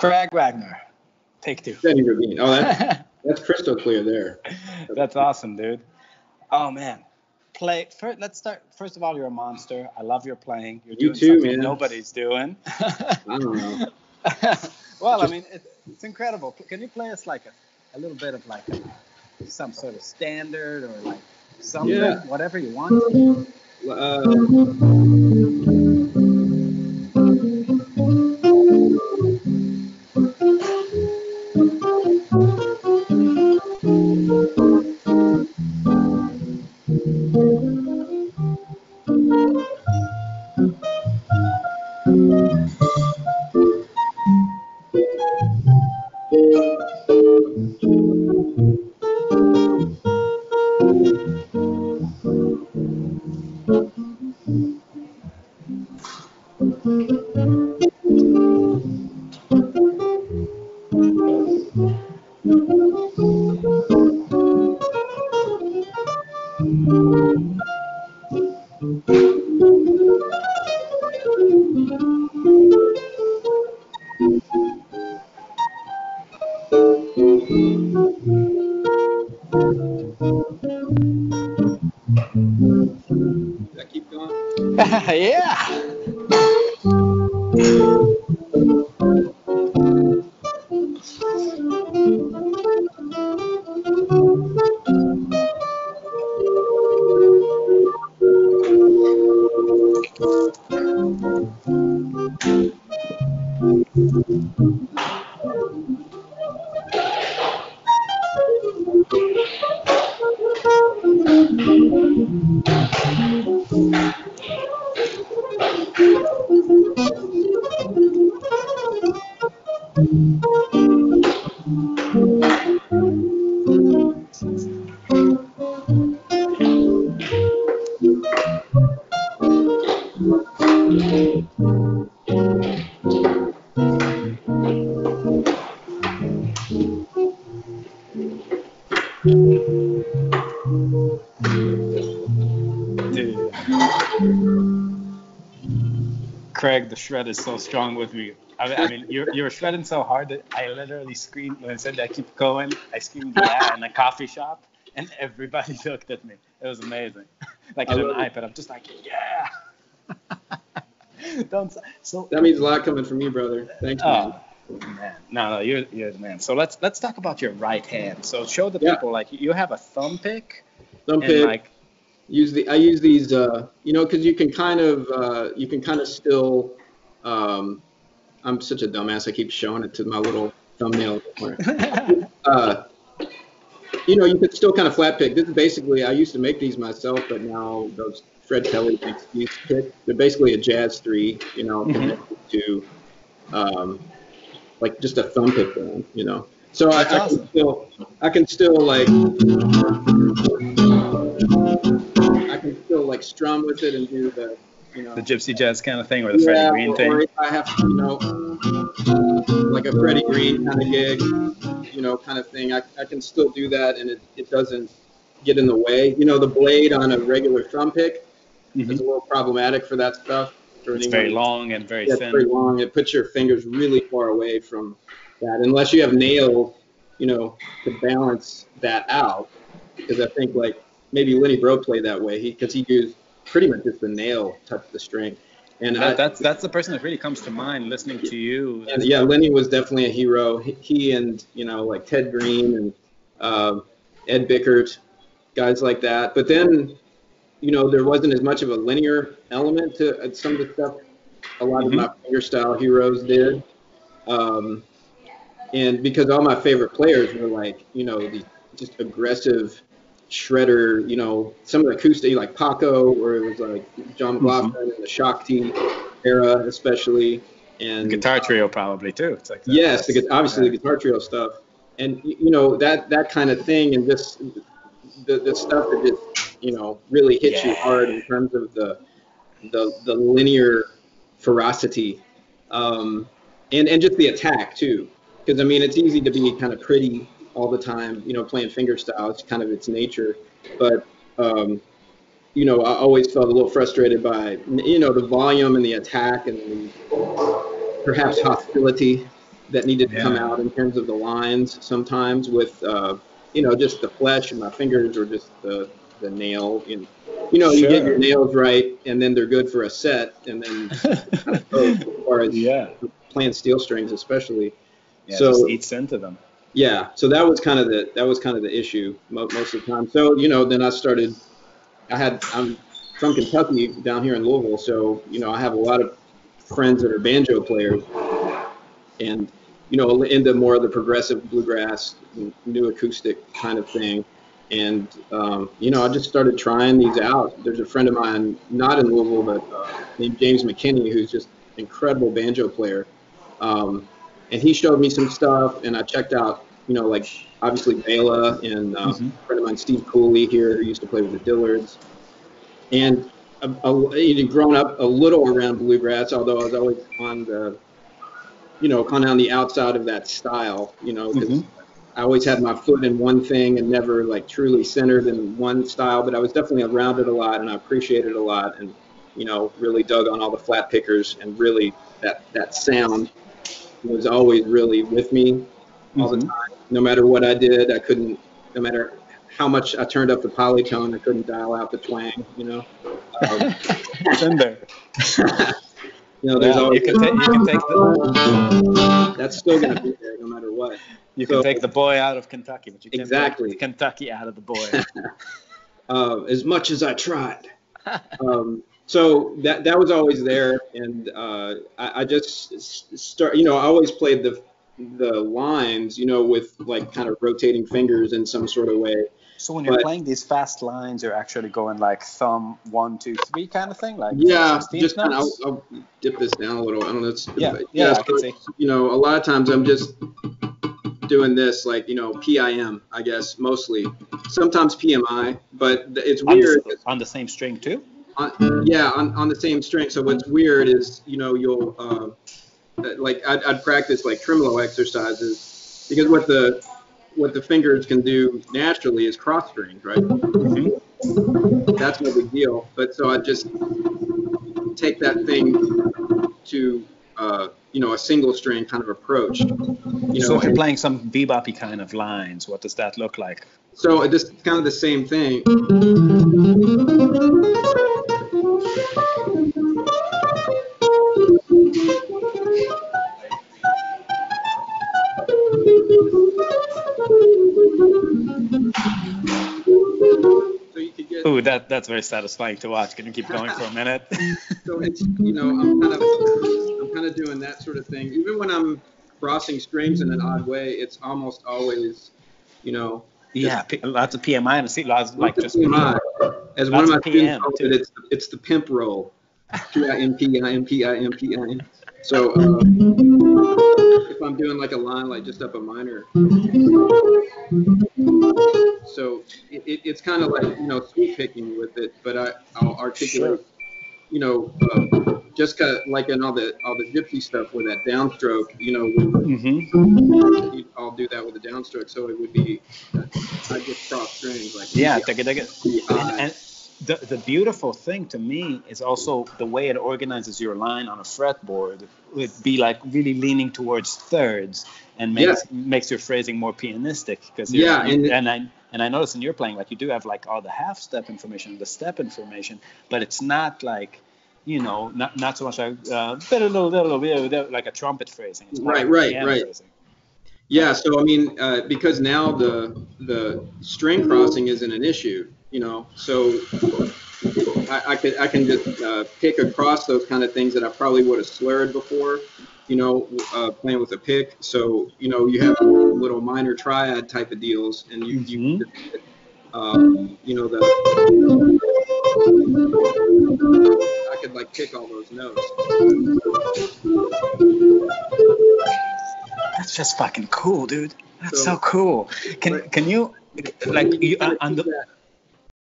Craig Wagner, take two. Denny Ravine. Oh, that's crystal clear there. That's awesome, dude. Oh man, let's start. First of all, you're a monster. I love your playing. You're doing too, something man. nobody's doing. I don't know. Well, I mean, it's incredible. Can you play us like a little bit of like some sort of standard or like something, whatever you want? Does that keep going? Yeah. Dude. Craig, the shred is so strong with me. I mean, you were shredding so hard that I literally screamed when I said that keep going. I screamed yeah in a coffee shop, and everybody looked at me. It was amazing. Like on an iPad, I'm just like yeah. So that means a lot coming from you, brother. Thanks, man. Man, no, you're the man. So let's talk about your right hand. So show the people like you have a thumb pick. Thumb pick. Like, I use these, because you can kind of still. I'm such a dumbass. I keep showing it to my little thumbnail. You could still kind of flat pick. This is basically, I used to make these myself, but now those Fred Kelly makes these picks. They're basically a Jazz 3, connected to like just a thumb pick band, So I can still like strum with it and do the the gypsy jazz kind of thing or the Freddie Green thing. Or I have like a Freddie Green kind of gig, kind of thing. I can still do that and it doesn't get in the way. The blade on a regular thumb pick is a little problematic for that stuff. It's very long and very thin. It's very long. It puts your fingers really far away from that, unless you have nails, to balance that out. Because I think like maybe Lenny Bro played that way because he used pretty much just the nail touch the string. And that's the person that really comes to mind listening to you. And yeah, Lenny was definitely a hero. He and like Ted Green and Ed Bickert, guys like that. But then there wasn't as much of a linear element to some of the stuff a lot of my fingerstyle heroes did. And because all my favorite players were like, these just aggressive shredder, some of the acoustic, like Paco, where it was like John McLaughlin and the Shakti era, especially. And Guitar Trio probably too. It's like that. Yes, obviously the Guitar Trio stuff. And, that kind of thing and just the stuff that just, really hits you hard in terms of the linear ferocity and just the attack too. Because, I mean, it's easy to be kind of pretty all the time, playing fingerstyle. It's kind of its nature. But, I always felt a little frustrated by, the volume and the attack and the perhaps hostility, that needed to come out in terms of the lines sometimes with, just the flesh in my fingers or just the nail. And, you get your nails right, and then they're good for a set, and then as far as playing steel strings especially. Yeah, so just eats into them. Yeah, so that was kind of the issue most of the time. So then I'm from Kentucky down here in Louisville, so I have a lot of friends that are banjo players, and into more of the progressive bluegrass, new acoustic kind of thing. And I just started trying these out. There's a friend of mine, not in Louisville, but named James McKinney, who's just an incredible banjo player. And he showed me some stuff, and I checked out, like obviously Bela and a friend of mine, Steve Cooley here, who used to play with the Dillards. And grown up a little around bluegrass, although I was always on the, kind of on the outside of that style, because I always had my foot in one thing and never like truly centered in one style. But I was definitely around it a lot, and I appreciated it a lot, and really dug on all the flat pickers, and really that sound was always really with me all the time. No matter what I did, I couldn't. No matter how much I turned up the polytone, I couldn't dial out the twang. It's in there. There's always. You can take the. That's still gonna be there no matter what. You can take the boy out of Kentucky, but you can't exactly take Kentucky out of the boy. As much as I tried. So that was always there, and I just start. I always played the lines, with like kind of rotating fingers in some sort of way. So when you're playing these fast lines, you're actually going like thumb 1, 2, 3 kind of thing, like just kind of. I'll dip this down a little. I don't know. I can see. A lot of times I'm just doing this like PIM, I guess mostly. Sometimes PMI, but it's weird. On the same string too. On the same string. So what's weird is you'll like I'd practice like tremolo exercises, because what the fingers can do naturally is cross strings, right? That's no big deal. But so I just take that thing to a single string kind of approach. So if you're playing some bebop-y kind of lines, what does that look like? So it's kind of the same thing. Ooh, that's very satisfying to watch. Can you keep going for a minute? So it's I'm kind of doing that sort of thing. Even when I'm crossing strings in an odd way, it's almost always lots of PMI and see lots like just PMI. As one of my students called it, it's the pimp roll. PIM. So if I'm doing like a line like just up a minor, so it's kind of like sweep picking with it, but I'll articulate, just kind of like in all the gypsy stuff with that downstroke, I'll do that with a downstroke, so it would be I just cross strings like and the beautiful thing to me is also the way it organizes your line on a fretboard. It would be like really leaning towards thirds and makes your phrasing more pianistic. And I notice in your playing, like you do have like all the half step information, the step information, but it's not like not so much like a little bit like a trumpet phrasing. It's right. Phrasing. Yeah, so I mean, because now the string crossing isn't an issue, so I can just pick across those kind of things that I probably would have slurred before, playing with a pick. So you have little minor triad type of deals, and you I could like pick all those notes. That's just fucking cool, dude. That's so cool. Can you like you on the?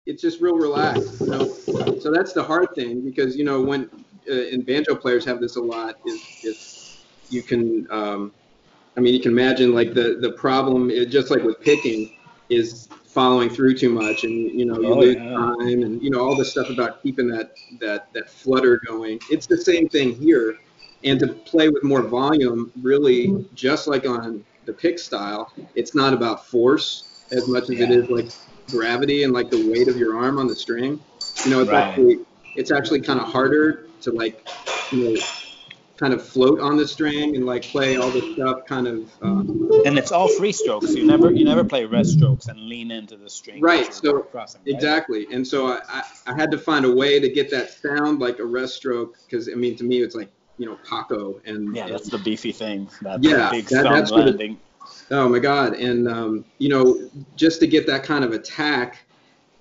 It's just real relaxed, So that's the hard thing, because when and banjo players have this a lot is you can you can imagine like the problem is just like with picking is following through too much, and you lose time, and all this stuff about keeping that flutter going. It's the same thing here. And to play with more volume, really, just like on the pick style, it's not about force as much as it is like gravity and like the weight of your arm on the string. You know, it's actually kind of harder to like, you know, kind of float on the string and like play all this stuff kind of. And it's all free strokes. You never play rest strokes and lean into the string. Right. So crossing, right? Exactly. And so I had to find a way to get that sound like a rest stroke, because I mean, to me, it's like, you know, Paco and that's the beefy thing. That big that's landing. Oh my God. And you know, just to get that kind of attack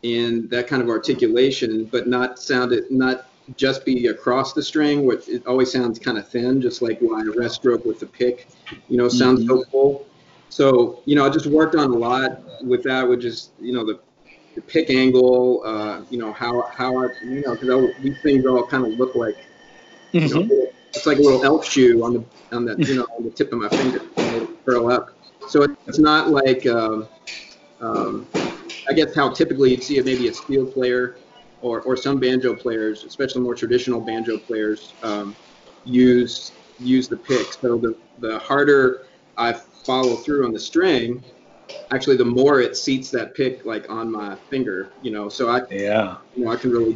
and that kind of articulation, but not just be across the string, which it always sounds kind of thin, just like why a rest stroke with the pick, you know, sounds so full. So, you know, I just worked on a lot with that, which is, you know, the pick angle, you know, how I, you know, because these things all kind of look like, you know, it's like a little elf shoe on the you know, on the tip of my finger, and they curl up. So it's not like, I guess how typically you'd see it, maybe a steel player or some banjo players, especially more traditional banjo players, use the pick. So the harder I follow through on the string, actually the more it seats that pick like on my finger, you know. So you know, I can really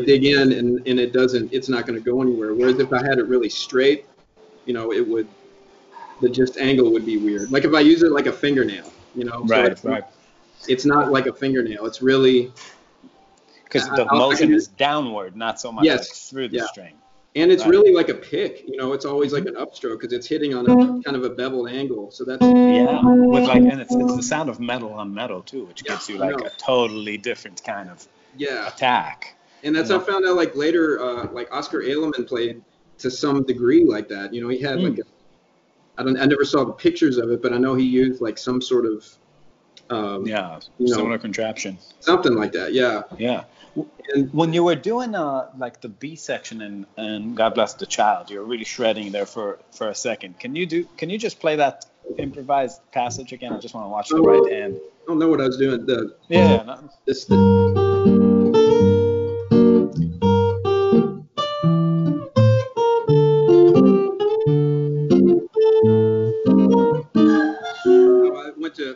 dig in, and it's not going to go anywhere. Whereas if I had it really straight, you know, the angle would be weird. Like if I use it like a fingernail, you know. Right. It's not like a fingernail. It's really, because the motion is downward, not so much like through the string. And it's really like a pick, you know. It's always like an upstroke because it's hitting on a kind of a beveled angle. So that's with like, and it's the sound of metal on metal too, which gives you like a totally different kind of attack. And that's how I found out like later, like Oscar Edelman played to some degree like that. You know, he had like I never saw the pictures of it, but I know he used like some sort of similar contraption, something like that. And when you were doing like the B section and God Bless the Child, you were really shredding there for a second. Can you just play that improvised passage again? I just want to watch the right hand. I don't know what I was doing. I went to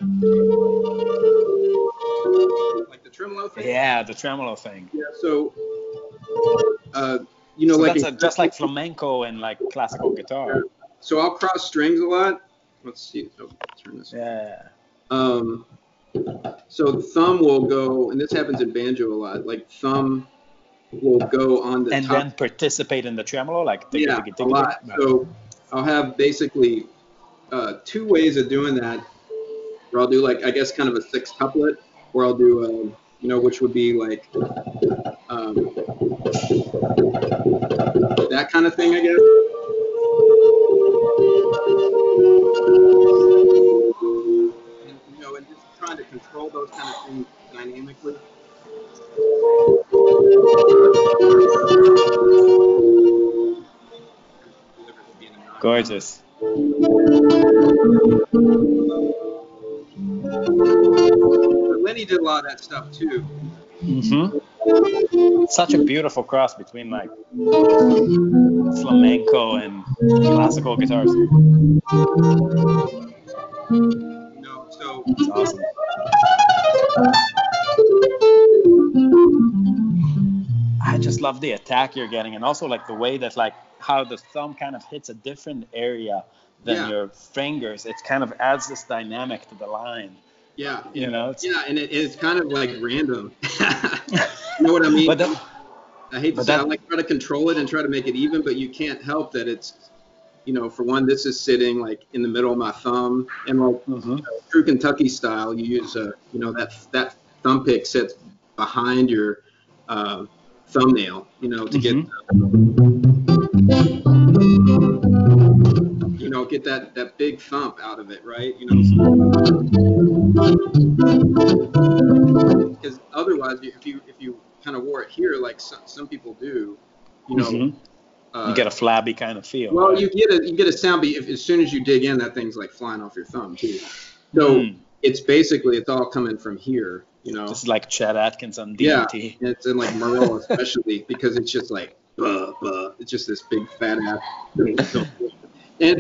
like the tremolo thing. Yeah, the tremolo thing. Yeah, so you know, so like that's just like flamenco and like classical guitar. So I'll cross strings a lot. Let's see. Oh, turn this. So thumb will go, and this happens in banjo a lot. Like thumb will go on the and top. Then participate in the tremolo, like a lot. So I'll have basically 2 ways of doing that. Or I'll do like, I guess, kind of a 6-couplet, or I'll do you know, which would be like that kind of thing, I guess. And, you know, and just trying to control those kind of things dynamically. Gorgeous. Lenny did a lot of that stuff too. Such a beautiful cross between like flamenco and classical guitars. No, so it's awesome. I just love the attack you're getting, and also like the way that like how the thumb kind of hits a different area than your fingers. It kind of adds this dynamic to the line. Yeah, you know. And it's kind of like random. You know what I mean? I hate to say, I like try to control it and try to make it even, but you can't help that it's, you know, for one, this is sitting like in the middle of my thumb, and like true Kentucky style, you use you know, that thumb pick sits behind your thumbnail, you know, to get you know, get that big thump out of it, right? You know, because otherwise, if you kind of wore it here, like some people do, you know, you get a flabby kind of feel. Well, right? you get a sound, but as soon as you dig in, that thing's like flying off your thumb too. So it's all coming from here, you know. This is like Chet Atkins on DMT. Yeah, it's in like Merle especially because it's just like It's just this big fat ass.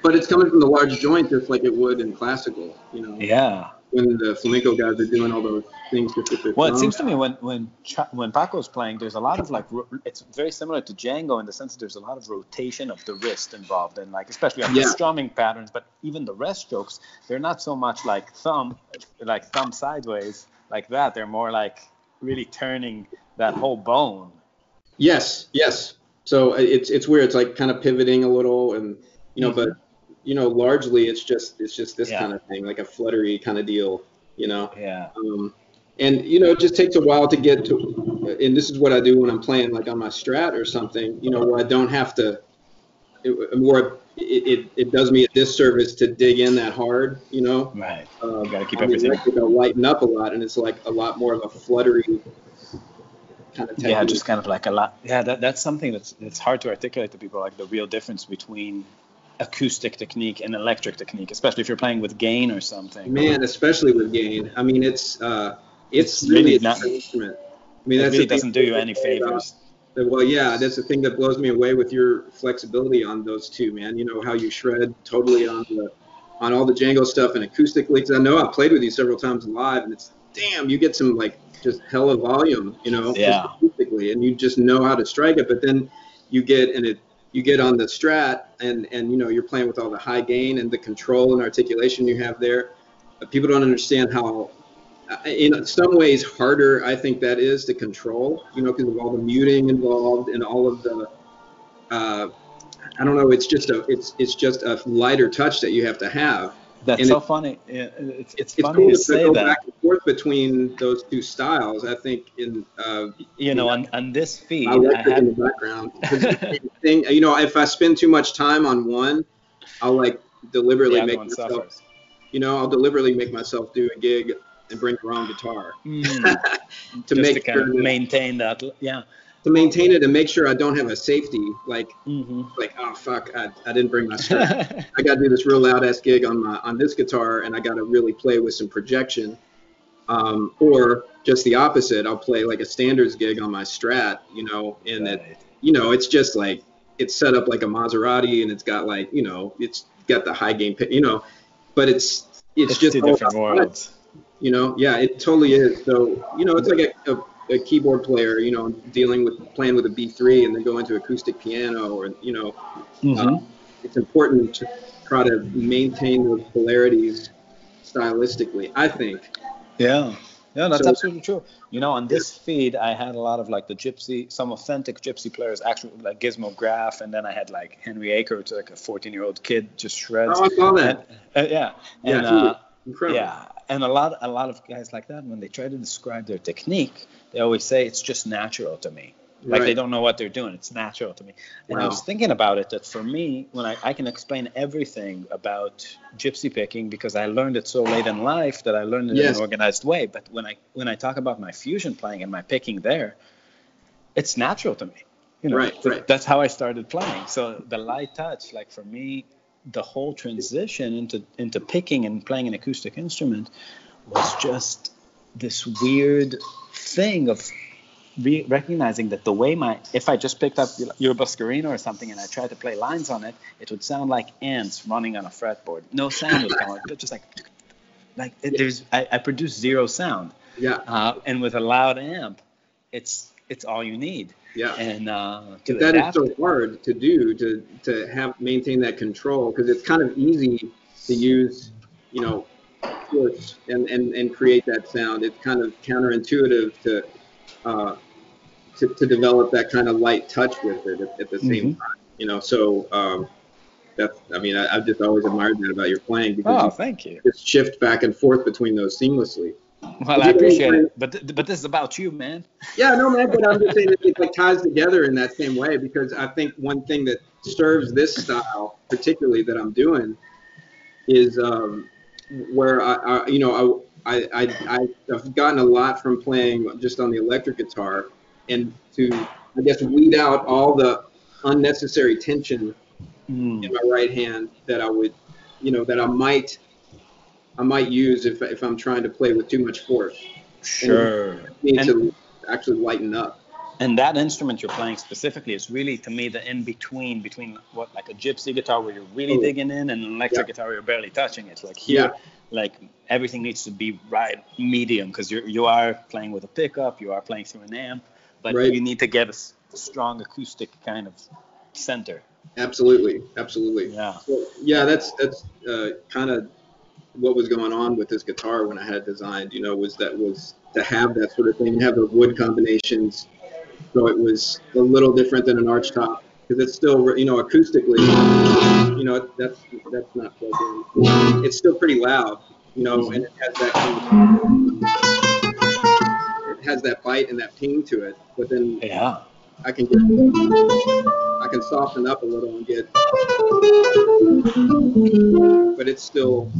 But it's coming from the large joint, just like it would in classical. Yeah. When the flamenco guys are doing all those things just with their Well, it thumb. seems to me when Paco's playing, there's a lot of it's very similar to Django in the sense that there's a lot of rotation of the wrist involved, and especially on the strumming patterns. But even the rest strokes, they're not so much like thumb sideways like that. They're more like really turning that whole bone. Yes. So it's weird. It's like kind of pivoting a little, and but largely it's just this kind of thing, like a fluttery kind of deal, Yeah. And it just takes a while to get to, and this is what I do when I'm playing like on my Strat or something, where I don't have to, it does me a disservice to dig in that hard, Right. You gotta keep everything. It'll lighten up a lot, and it's like a lot more of a fluttery kind of technique. Yeah, just kind of like a lot. Yeah, that's something that's hard to articulate to people, like the real difference between acoustic technique and electric technique, especially if you're playing with gain or something. Man, especially with gain. I mean, it's really a not different instrument. I it mean, really doesn't do you any favors. Well, yeah, that's the thing that blows me away with your flexibility on those two, man. How you shred totally on all the Django stuff and acoustically. Because I know I've played with you several times live, and it's damn, you get some like just hella volume, just acoustically, and you just know how to strike it. But then you get on the Strat, and you're playing with all the high gain and the control and articulation you have there. People don't understand how, in some ways, harder I think that is to control, because of all the muting involved and all of the, I don't know, it's just a lighter touch that you have to have. That's so funny. It's funny cool to say go that. Back and forth between those two styles. I think on this feed, I have in the background. Thing, if I spend too much time on one, I'll like deliberately make myself. I'll deliberately make myself do a gig and bring the wrong guitar to kind of maintain that. Yeah. To maintain it and make sure I don't have a safety, like oh fuck, I didn't bring my Strat. I got to do this real loud ass gig on this guitar, and I got to really play with some projection, or just the opposite. I'll play like a standards gig on my Strat, and it's just like it's set up like a Maserati, and it's got like it's got the high gain, but it's just two different worlds. Yeah, it totally is. So it's like a keyboard player, playing with a B3 and then go into acoustic piano, or it's important to try to maintain those polarities stylistically, I think. Yeah, that's absolutely true. On this feed, I had a lot of like some authentic gypsy players, actually like Gizmo Graff, and then I had like Henry Aker, which is like a 14-year-old kid, just shreds. Oh, I saw that. Incredible. Yeah, and a lot of guys like that, when they try to describe their technique, they always say it's just natural to me. Like they don't know what they're doing. It's natural to me. And I was thinking about it, that for me, when I can explain everything about gypsy picking, because I learned it so late in life that I learned it in an organized way. But when I talk about my fusion playing and my picking there, it's natural to me. That's how I started playing. So the light touch, like for me, the whole transition into picking and playing an acoustic instrument was just this weird thing of recognizing that the way if I just picked up your Buscarino or something and I tried to play lines on it, it would sound like ants running on a fretboard. No sound would come out. Just I produce zero sound. Yeah. And with a loud amp, it's all you need. Yeah. And that is so hard to do, to maintain that control, because it's kind of easy to use, force and create that sound. It's kind of counterintuitive to develop that kind of light touch with it at the same time. So I've just always admired that about your playing, because thank you. Just shift back and forth between those seamlessly. Well, I appreciate it, but this is about you, man. Yeah, no, man, but I'm just saying it like ties together in that same way, because I think one thing that serves this style particularly that I'm doing is where I've gotten a lot from playing just on the electric guitar, and to, I guess, weed out all the unnecessary tension in my right hand that I would, that I might use if I'm trying to play with too much force. Sure. And to actually lighten up. And that instrument you're playing specifically is really, to me, the in between what, like a gypsy guitar where you're really digging in, and an electric guitar where you're barely touching it. Like here, like everything needs to be right medium, because you are playing with a pickup, you are playing through an amp, but you need to get a strong acoustic kind of center. Absolutely. Yeah. So, that's kind of what was going on with this guitar when I had it designed. Was to have that sort of thing, have the wood combinations. So it was a little different than an arch top, because it's still, acoustically, that's not plugged in. It's still pretty loud, and it has that it has that bite and that ping to it. But then I can soften up a little and get, but it's still,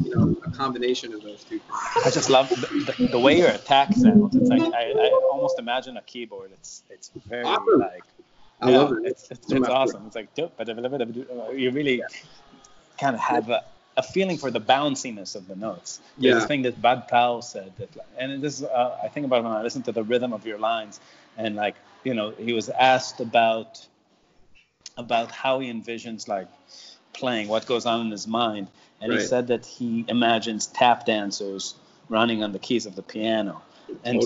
a combination of those two things. I just love the way your attack sounds. It's like I almost imagine a keyboard. It's very awesome. like, I love it. It's awesome. It's like you really kind of have a feeling for the bounciness of the notes. There's this thing that Bud Powell said that, and this I think about when I listen to the rhythm of your lines, and like, he was asked about how he envisions like playing, what goes on in his mind, and he said that he imagines tap dancers running on the keys of the piano. And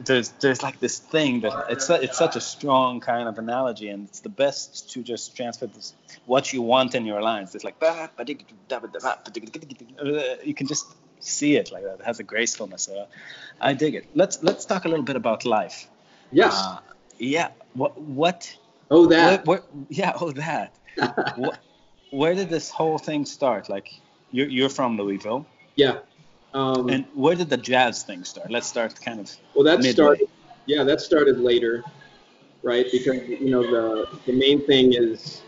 there's like this thing that it's such a strong kind of analogy, and it's the best to just transfer this, what you want in your lines. It's like you can just see it like that. It has a gracefulness. I dig it. Let's talk a little bit about life. Yes. What? Oh, that. That. Where did this whole thing start? Like, you're from Louisville. Yeah. And where did the jazz thing start? Let's start kind of. Well, that midway. started later, right? Because the main thing is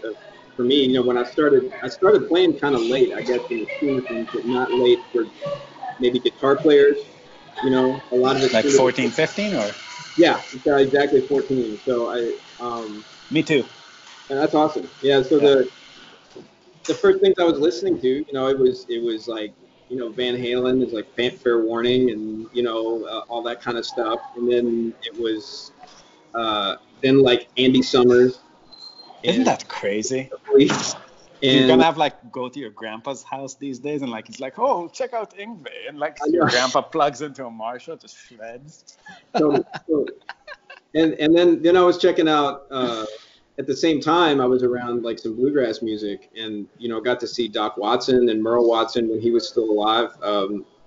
for me, when I started playing kind of late, I guess, in the scheme of things, but not late for maybe guitar players. A lot of it like 14, 15, or. Yeah, exactly 14. So Me too. And that's awesome. Yeah. So the first things I was listening to, it was like, Van Halen is like Fair Warning, and all that kind of stuff. And then it was then like Andy Summers. Isn't that crazy? And you're gonna have like go to your grandpa's house these days, and like he's like, oh, check out Yngwie, and like your grandpa plugs into a Marshall, just shreds. Totally. And then I was checking out. At the same time, I was around like some bluegrass music, and got to see Doc Watson and Merle Watson when he was still alive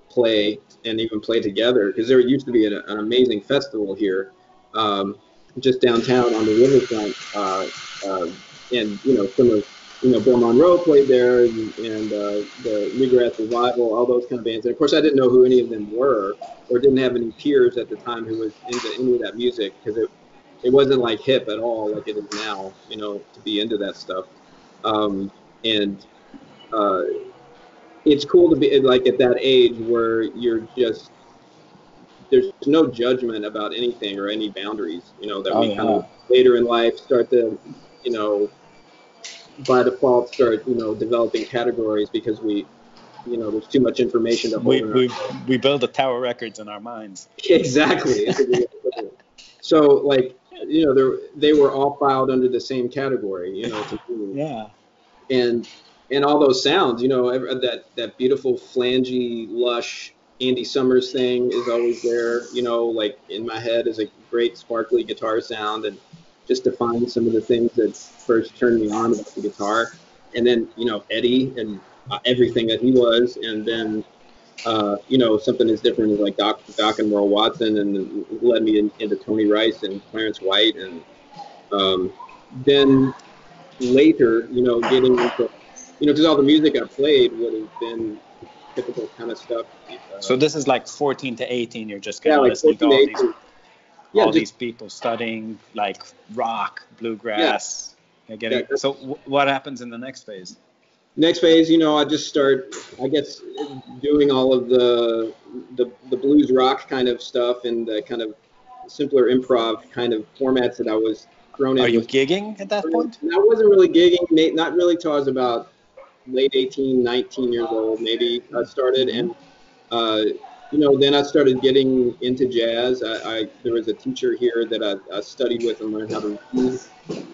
play, and even play together, because there used to be an amazing festival here, just downtown on the riverfront, and some of Bill Monroe played there, and the Bluegrass Revival, all those kind of bands. And of course, I didn't know who any of them were, or didn't have any peers at the time who was into any of that music, because it wasn't like hip at all like it is now, to be into that stuff. It's cool to be like at that age where you're just, there's no judgment about anything or any boundaries, that we kind of later in life start to, by default start, developing categories, because we, there's too much information to hold. We build a Tower Records in our minds. Exactly. So like, they were all filed under the same category, to me. Yeah. And all those sounds, that beautiful flangey, lush Andy Summers thing is always there, like in my head is a great sparkly guitar sound, and just to find some of the things that first turned me on about the guitar. And then, Eddie and everything that he was, and then something as different as like Doc and Merle Watson, and led me into Tony Rice and Clarence White, and then later, getting into, because all the music I played would have been typical kind of stuff. So this is like 14 to 18. You're just kind of listening to all these people studying like rock, bluegrass. Yeah. So what happens in the next phase? Next phase, I just start, I guess, doing all of the blues rock kind of stuff, and the kind of simpler improv kind of formats that I was thrown in. Are you gigging at that point? I wasn't really gigging, not really till I was about late 18, 19 years old, maybe I started. And, then I started getting into jazz. There was a teacher here that I studied with and learned how to read.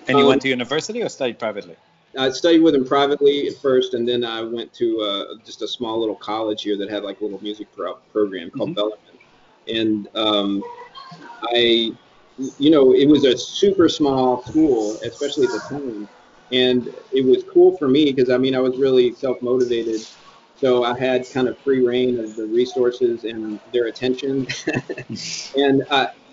And you went to university or studied privately? I studied with him privately at first, and then I went to just a small little college here that had like a little music program called Bellarmine. And I, it was a super small school, especially at the time. And it was cool for me because, I was really self-motivated. So I had kind of free reign of the resources and their attention. And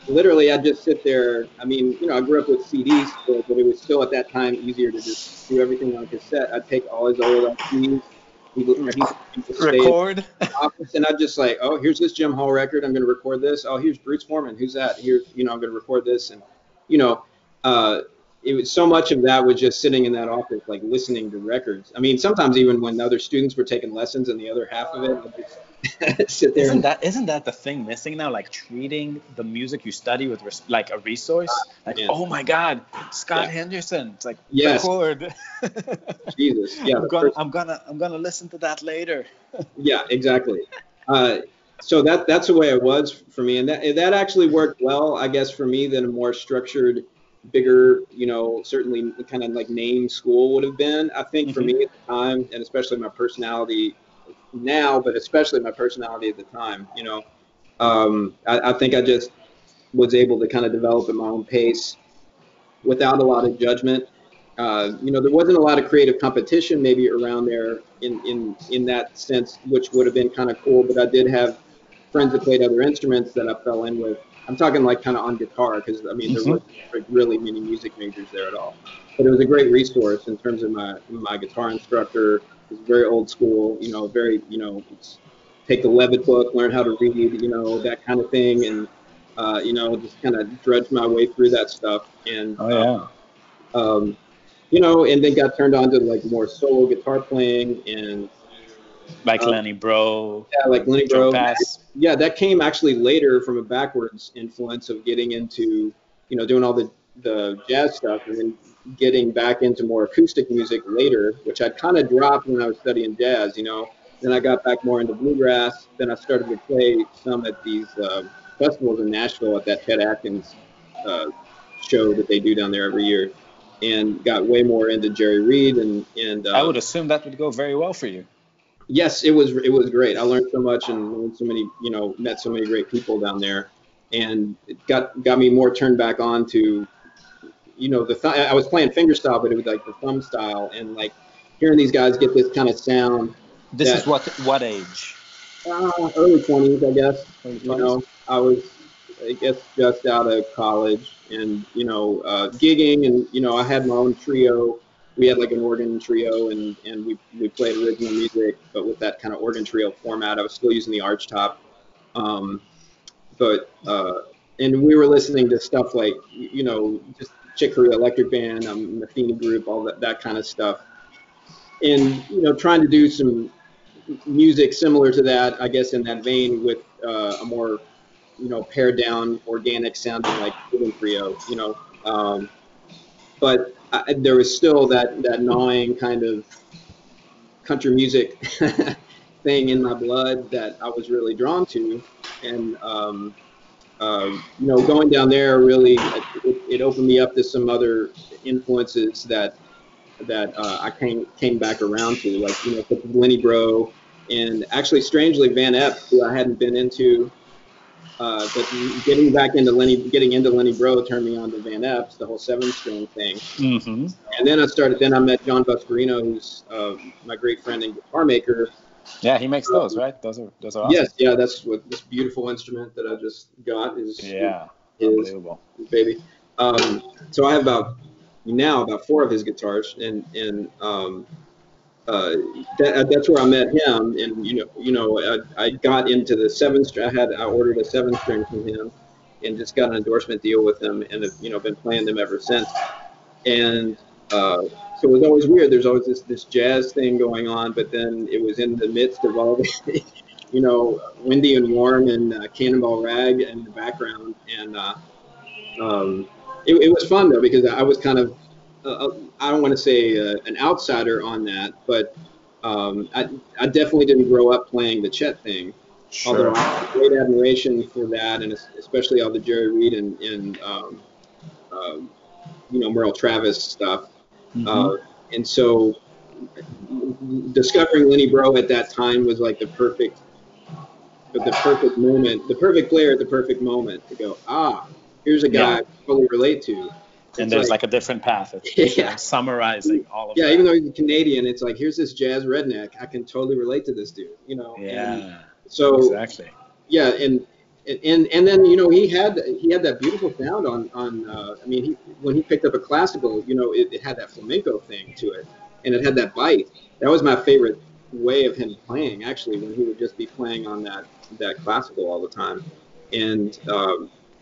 literally, I'd just sit there. I grew up with CDs, but it was still at that time easier to just do everything on cassette. I'd take all his old CDs. Record. Office, and I'd just like, oh, here's this Jim Hall record. I'm going to record this. Oh, here's Bruce Foreman. Who's that? Here's, I'm going to record this. And, it was so much of that was just sitting in that office, like listening to records. Sometimes even when other students were taking lessons and the other half of it, I'd just sit there. Isn't that the thing missing now? Like treating the music you study with like a resource. Like, oh my God, Scott Henderson. It's like, record. Jesus. Yeah. I'm gonna listen to that later. Yeah, exactly. So that's the way it was for me, and that actually worked well, I guess, for me than a more structured, bigger, certainly kind of like name school would have been. I think for me at the time, and especially my personality now, but especially my personality at the time, I think I just was able to kind of develop at my own pace without a lot of judgment. There wasn't a lot of creative competition maybe around there in that sense, which would have been kind of cool, but I did have friends that played other instruments that I fell in with. I'm talking like kind of on guitar, because there weren't like really many music majors there at all. But it was a great resource in terms of my guitar instructor. It was very old school, very, take the Levitt book, learn how to read, that kind of thing, and just kind of drudge my way through that stuff. And and then got turned on to like more solo guitar playing and like Lenny Bro. Yeah, like Lenny Bro. Pass. Yeah, that came actually later from a backwards influence of getting into, doing all the jazz stuff and then getting back into more acoustic music later, which I'd kind of dropped when I was studying jazz, Then I got back more into bluegrass. Then I started to play some at these festivals in Nashville at that Ted Atkins show that they do down there every year, and got way more into Jerry Reed and I would assume that would go very well for you. Yes, it was great. I learned so much and learned so many, met so many great people down there, and it got me more turned back on to, I was playing fingerstyle, but it was like the thumb style, and like hearing these guys get this kind of sound. This is what age? Early 20s, I guess. Early 20s. I was, I guess, just out of college and, gigging, and, I had my own trio. We had like an organ trio, and we played original music, but with that kind of organ trio format. I was still using the arch top. And we were listening to stuff like, just Chick Corea Electric Band, Matheny Group, all that kind of stuff. And, trying to do some music similar to that, I guess, in that vein with a more, pared down, organic sounding like organ trio, but there was still that gnawing kind of country music thing in my blood that I was really drawn to, and going down there really it opened me up to some other influences that I came back around to, like such as Lenny Bro, and actually strangely Van Epp, who I hadn't been into. But getting into Lenny Bro turned me on to Van Epp's, the whole 7-string thing. Mm-hmm. And then I met John Buscarino, who's my great friend and guitar maker. Yeah, he makes those, right? Those are awesome. Yes, yeah, that's what this beautiful instrument that I just got is. Yeah, unbelievable. His baby. So I have about 4 of his guitars, and that's where I met him, and I got into the 7-string. I ordered a 7-string from him, and just got an endorsement deal with him, and have been playing them ever since. And so it was always weird. There's always this jazz thing going on, but then it was in the midst of all the, Windy and Warm and Cannonball Rag in the background, and it was fun though, because I was kind of I don't want to say an outsider on that, but I definitely didn't grow up playing the Chet thing. although Sure. I have great admiration for that, and especially all the Jerry Reed and Merle Travis stuff. Mm-hmm. Uh, and so discovering Lenny Bro at that time was like the perfect moment, the perfect player at the perfect moment to go, here's a guy Yeah. I totally relate to. And It's there's like, like a different path. It's yeah, summarizing all of yeah, even that. though he's a Canadian, it's like, here's this jazz redneck. I can totally relate to this dude, and Yeah. so, Exactly. yeah, and then he had that beautiful sound on I mean when he picked up a classical, it had that flamenco thing to it, and it had that bite. That was my favorite way of him playing, actually, when he would just be playing on that classical all the time. And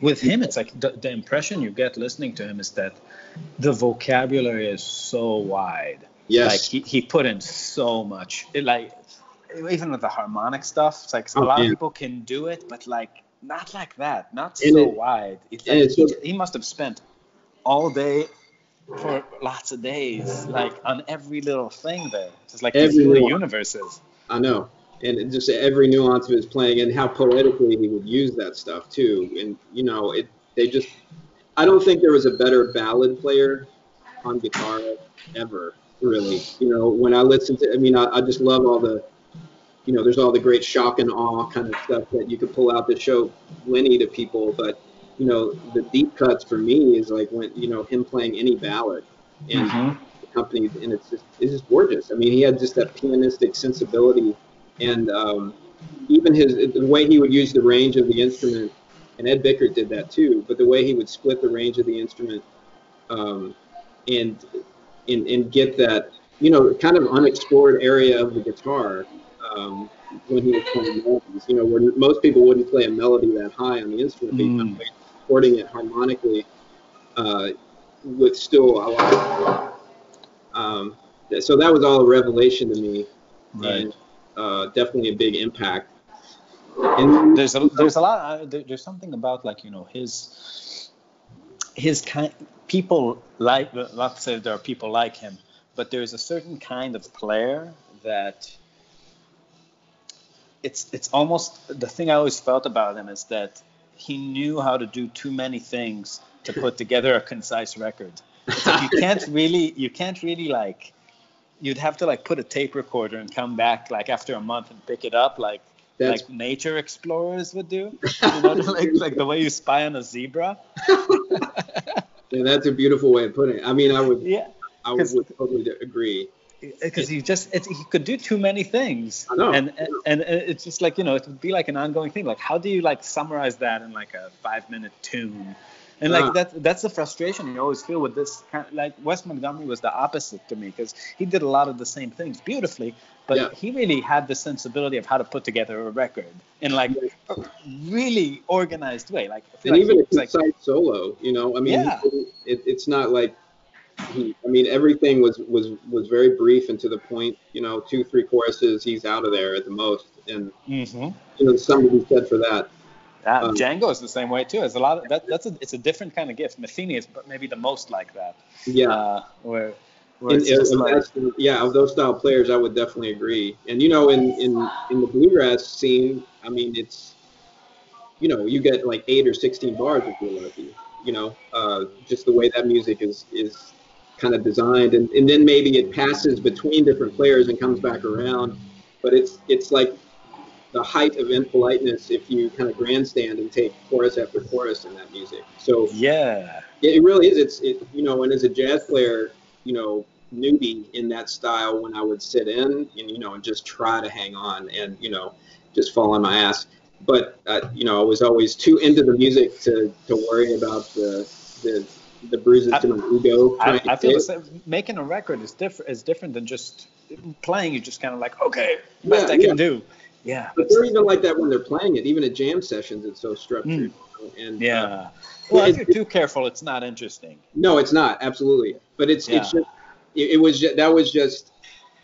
With him, it's like the impression you get listening to him is that the vocabulary is so wide. Like yes, he put in so much. Like even with the harmonic stuff, it's like a oh lot of man, people can do it, but like not like that, not and so it wide. It's and like it's so he must have spent all day for lots of days, like on every little thing there. It's like these every little nuance. universes. I know, and just every nuance of his playing and how poetically he would use that stuff too. And they just I don't think there was a better ballad player on guitar ever, really. When I listen to, I mean, I just love all the, there's all the great shock and awe kind of stuff that you could pull out to show Lenny to people. But, the deep cuts for me is like when, him playing any ballad and Mm-hmm. accompanied, and it's just gorgeous. I mean, he had just that pianistic sensibility, and even the way he would use the range of the instrument, and Ed Bickert did that too, but the way he would split the range of the instrument, um, and and get that kind of unexplored area of the guitar, um, when he was playing melodies. Where most people wouldn't play a melody that high on the instrument, but he found Mm, ways of supporting it harmonically, uh, with still a lot of. Um, so that was all a revelation to me, right. and definitely a big impact. And There's a lot. There's something about like his kind people like, not to say there are people like him, but there's a certain kind of player that it's almost the thing I always felt about him is that he knew how to do too many things to put together a concise record. It's like you can't really like, you'd have to like put a tape recorder and come back like after a month and pick it up that's like nature explorers would do, like the way you spy on a zebra. yeah, that's a beautiful way of putting it. I mean, I would Yeah, I because would totally agree. he could do too many things, I know. and it's just like, it would be like an ongoing thing. Like how do you like summarize that in like a 5-minute tune? And like that's the frustration you always feel with this kind of, like Wes Montgomery was the opposite to me, because he did a lot of the same things beautifully, Yeah. but he really had the sensibility of how to put together a record in like a really organized way. Like I feel And like he even a was like, concise solo, I mean, yeah, it's not like I mean, everything was very brief and to the point. 2, 3 choruses, he's out of there at the most, and mm-hmm. there's something to be said for that. Django is the same way too. It's a lot of, it's a different kind of gift. Metheny is maybe the most like that, Yeah, where and, it's just and like, that's, yeah, of those style players, I would definitely agree. And in the bluegrass scene, I mean, it's you get like 8 or 16 bars if you're lucky. Just the way that music is kind of designed, and then maybe it passes between different players and comes back around, but it's like the height of impoliteness if you kind of grandstand and take chorus after chorus in that music. So yeah, it really is. And as a jazz player, newbie in that style, when I would sit in and just try to hang on and just fall on my ass. But I was always too into the music to worry about the bruises to my ego trying to I play feel the it. same. Making a record is different than just playing. You're just kind of like, okay, Yeah, best I yeah. can do. Yeah, But they're even like that when they're playing it. Even at jam sessions, it's so structured. mm, And yeah. Well, if it, you're too careful, it's not interesting. no, it's not, absolutely. But it's Yeah. just that was just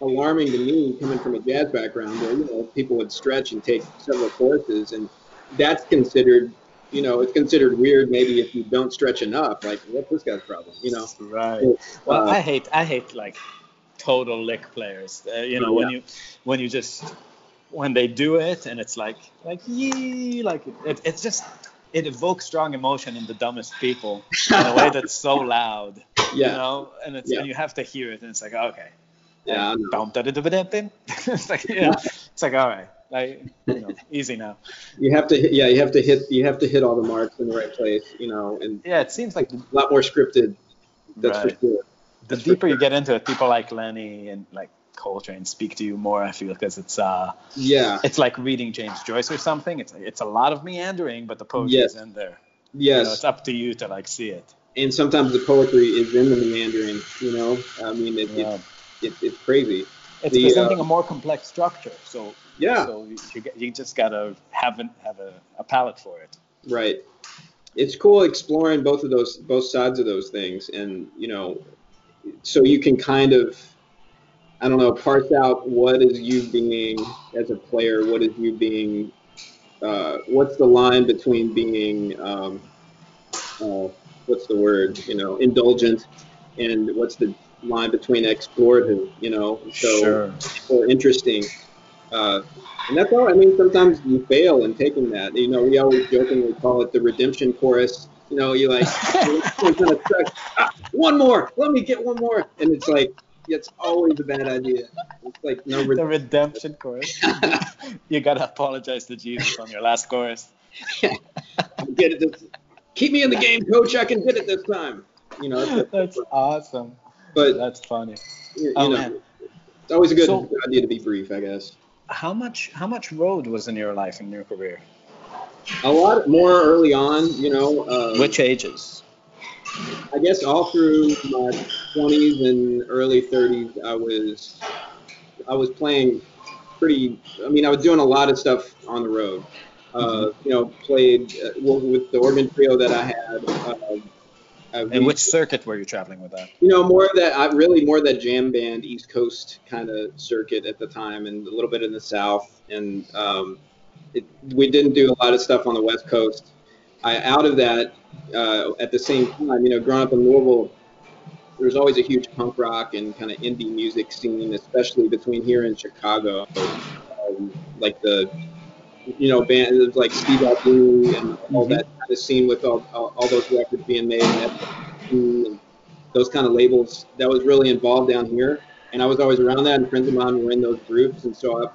alarming to me, coming from a jazz background where people would stretch and take several choruses, and that's considered it's considered weird maybe if you don't stretch enough. Like, what's this guy's problem? Right. So, Well, I hate like total lick players. yeah, When you just when they do it, and it's like yee, like it's just it evokes strong emotion in the dumbest people in a way that's so loud, you Yeah. know, and it's Yeah. and you have to hear it, and it's like okay, Yeah. I know. it's like it's like all right, like easy now. You have to hit all the marks in the right place, and Yeah, it seems like it's a lot more scripted. That's for right. sure. The deeper you get into it, people like Lenny and like Coltrane speak to you more. I feel because Yeah. it's like reading James Joyce or something. It's a lot of meandering, but the poetry is Yes. in there. Yes. It's up to you to like see it. And sometimes the poetry is in the meandering. I mean, Yeah. it's crazy. It's The presenting a more complex structure, so Yeah. you just gotta have a palette for it. Right. It's cool exploring both sides of those things, and so you can kind of, I don't know, parse out what is you being as a player, what is you being, what's the line between being, what's the word, indulgent, and what's the line between explorative, so Sure. or interesting. Uh, and that's all. I mean, sometimes you fail in taking that. We always jokingly call it the redemption chorus. You like, kind of stuck. One more. Let me get one more. And it's like, it's always a bad idea. It's like no The redemption chorus. You gotta apologize to Jesus on your last chorus. I'll get it this. Keep me in the game, coach. I can get it this time. That's awesome. But That's funny. man. It's always a good idea to be brief, I guess. How much road was in your life in your career? A lot more early on, Which ages? I guess all through my 20s and early 30s, I was playing pretty. I mean, I was doing a lot of stuff on the road. Played with the organ trio that I had. And which circuit were you traveling with that? More of that jam band East Coast kind of circuit at the time, and a little bit in the South. And we didn't do a lot of stuff on the West Coast. Out of that, at the same time, growing up in Louisville, there was always a huge punk rock and kind of indie music scene, especially between here and Chicago. Like the bands like Steve Albini and all that kind of scene with all those records being made and those kind of labels that was really involved down here. And I was always around that, and friends of mine were in those groups, and so I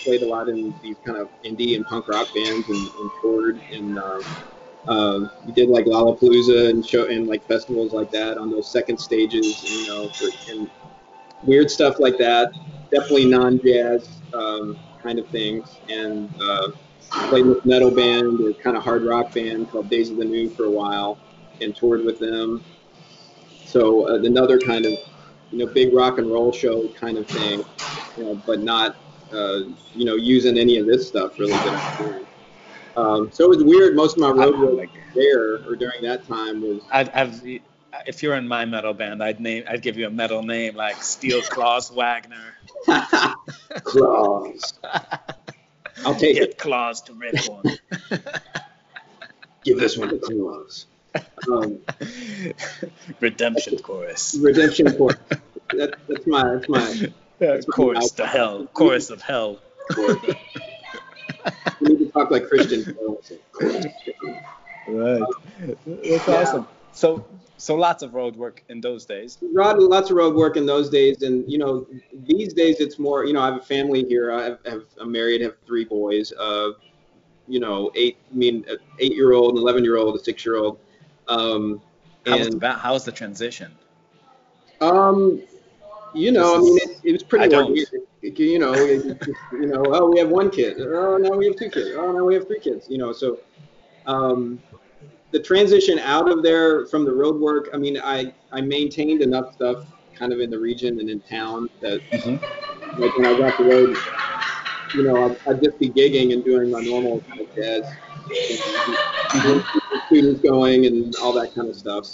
played a lot in these kind of indie and punk rock bands and toured, and we did like Lollapalooza and like festivals like that on those second stages, and weird stuff like that. Definitely non-jazz kind of things, and played with metal band or kind of hard rock band called Days of the New for a while, and toured with them. So another kind of big rock and roll show kind of thing, but not using any of this stuff really that I'm doing. So it was weird. Most of my road work there or during that time was. If you're in my metal band, I'd give you a metal name like Steel Claws Wagner. Claws. I'll take Get it. Claws to rip one. Give this one to Claws. Redemption chorus. Redemption chorus. That's my chorus to hell. Chorus of hell. We need to talk like Christian. Right. That's awesome. So lots of road work in those days. Lots of road work in those days, and these days it's more. I have a family here. I'm married. Have 3 boys. 8-year-old, an 11-year-old, a 6-year-old. How's the transition? I mean, it was pretty organic. Oh, we have 1 kid. Oh, now we have 2 kids. Oh, now we have 3 kids. So. The transition out of there from the road work, I mean, I maintained enough stuff kind of in the region and in town that like when I was off the road, I'd just be gigging and doing my normal kind of jazz, students going and all that kind of stuff.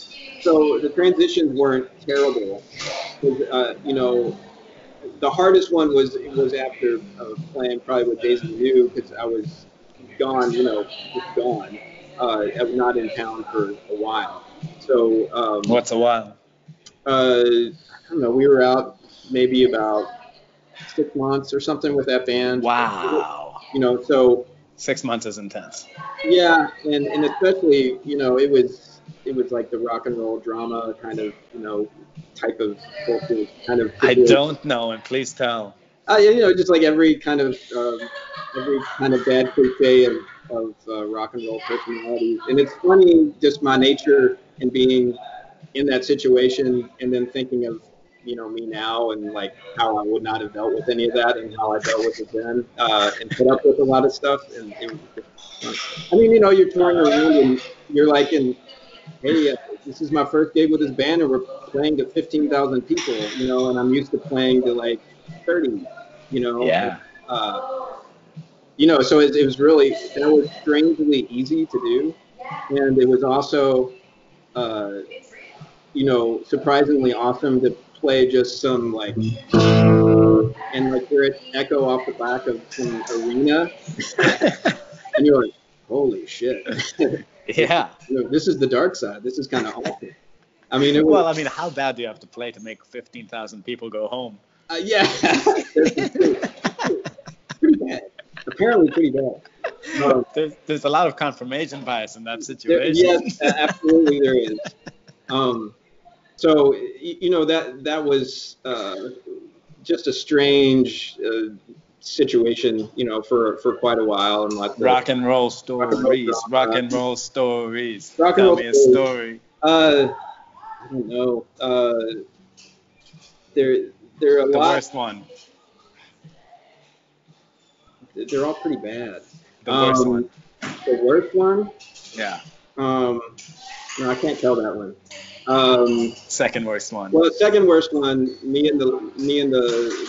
So the transitions weren't terrible. The hardest one was after playing probably with Days of the New because I was gone, just gone. I was not in town for a while. So what's a while? I don't know. We were out maybe about 6 months or something with that band. Wow. So 6 months is intense. yeah, and especially, it was like the rock and roll drama kind of, type of culture kind of I situation. don't know, and please tell. Just like every kind of bad cliche of rock and roll personalities. And it's funny, just my nature and being in that situation, and then thinking of, me now, and like how I would not have dealt with any of that, and how I dealt with it then, and put up with a lot of stuff. And it was just fun. I mean, you're touring around, and you're like, hey, this is my first gig with this band, and we're playing to 15,000 people, and I'm used to playing to like 30, Yeah. so it was really, that was strangely easy to do. And it was also, surprisingly awesome to play just some like, and like hear it echo off the back of some arena. And you're like, holy shit. Yeah. This is the dark side. This is kind of awesome. I mean, it was, Well, I mean, how bad do you have to play to make 15,000 people go home? yeah, pretty bad. Apparently pretty bad. There's a lot of confirmation bias in that situation. Yes, absolutely there is. So, that was just a strange situation, for quite a while. And like Rock and roll stories. Rock and roll stories. Tell me a story. I don't know. There are a The lot. worst one. They're all pretty bad. The worst one. The worst one? Yeah. No, I can't tell that one. Second worst one. Well, the second worst one, me and the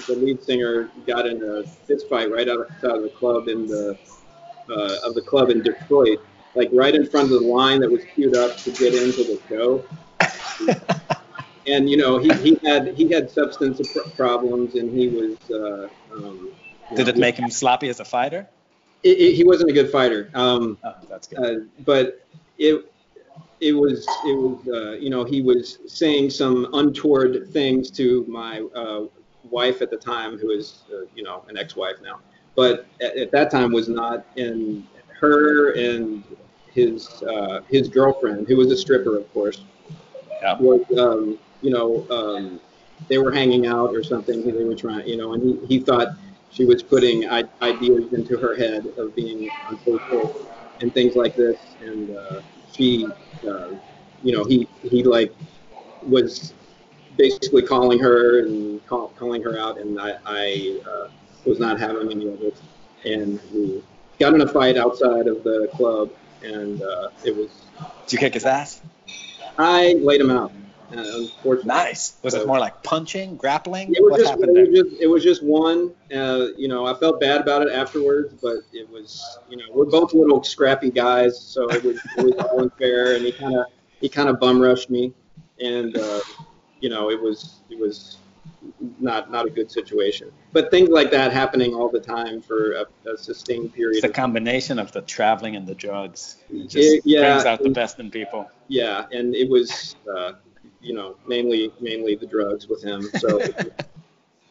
lead singer got in a fist fight right outside of the club in Detroit, like right in front of the line that was queued up to get into the show. And he had substance problems, and he was. Did it make him sloppy as a fighter? He wasn't a good fighter. Oh, that's good. But it was he was saying some untoward things to my wife at the time, who is an ex-wife now, but at that time was not. And her and his girlfriend, who was a stripper, of course, was they were hanging out or something. They were trying, and he thought she was putting ideas into her head of being unfaithful and things like this, and she, he like was basically calling her and calling her out, and I was not having any of it, and we got in a fight outside of the club, and it was. Did you kick his ass? I laid him out. Unfortunately. Nice. Was it more like punching, grappling? What happened there? It was just one. I felt bad about it afterwards, but it was, we're both little scrappy guys, so it was all unfair. And he kind of bum rushed me, and it was not a good situation. But things like that happening all the time for a sustained period. It's a combination of the traveling and the drugs. It just brings out the best in people. Yeah, and it was. Mainly the drugs with him. So it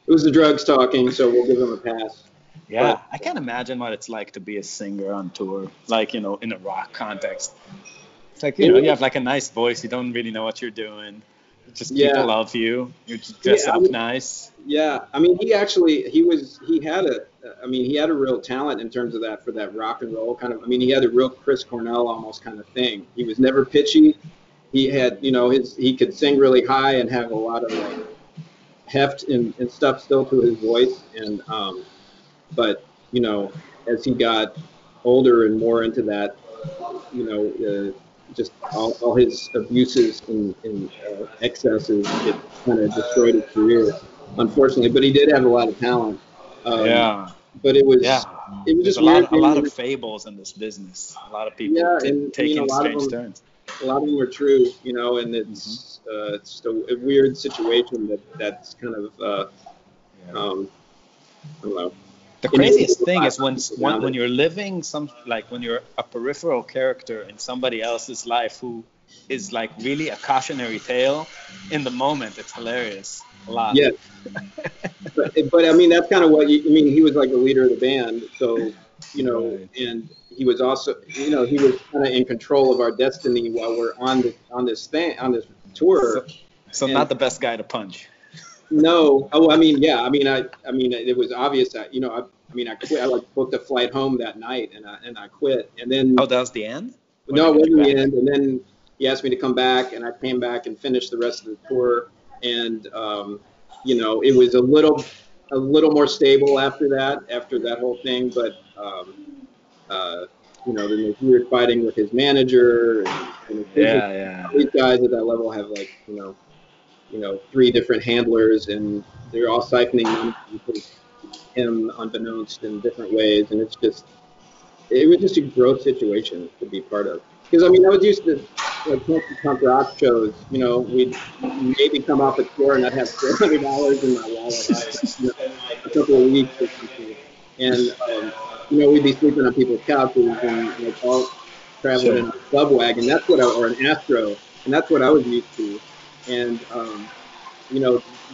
was the drugs talking, so we'll give him a pass. Yeah, I can't imagine what it's like to be a singer on tour, like, in a rock context. It's like, you have like a nice voice, you don't really know what you're doing. Just people love you. You're just dressed up nice. Yeah, I mean, he had a real talent in terms of that, for that rock and roll kind of. I mean, he had a real Chris Cornell almost kind of thing. He was never pitchy. He had, he could sing really high and have a lot of like heft and stuff still to his voice. And, but, as he got older and more into that, just all his abuses and excesses, it kind of destroyed his career, unfortunately. But he did have a lot of talent. But it was, it was just weird. A lot of fables in this business. A lot of people taking strange turns. A lot of them are true, and it's it's a weird situation that's kind of I don't know. The craziest thing is when you're living when you're a peripheral character in somebody else's life who is like really a cautionary tale. In the moment, it's hilarious. A lot. Yeah, but I mean that's kind of what I mean. He was like the leader of the band, so Right. and he was also he was kind of in control of our destiny while we're on this tour. So, so And not the best guy to punch. no, oh, I mean, yeah, I mean, it was obvious that I mean, I quit. I like booked a flight home that night, and I quit. And then Oh, that was the end? Or they no, it got you wasn't the back? end. And then he asked me to come back, and I came back and finished the rest of the tour. And it was a little more stable after that whole thing. But uh, then there's weird fighting with his manager, and it's just, Yeah, yeah. these guys at that level have like three different handlers, and they're all siphoning money from him unbeknownst in different ways, and it was just a gross situation to be part of. Because I mean, I was used to like punk rock shows. We'd maybe come off a tour and I'd have $400 in my wallet, a couple of weeks or something, and we'd be sleeping on people's couches and like all traveling in Sure. a club wagon. Or an Astro, and that's what I was used to. And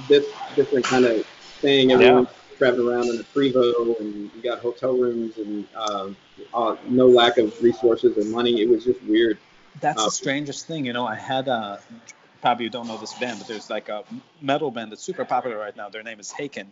this different kind of thing. Yeah. Everyone traveling around in a Prevo, and you got hotel rooms, and no lack of resources or money. It was just weird. That's the Uh, strangest thing. I had probably you don't know this band, but there's like a metal band that's super popular right now. Their name is Haken.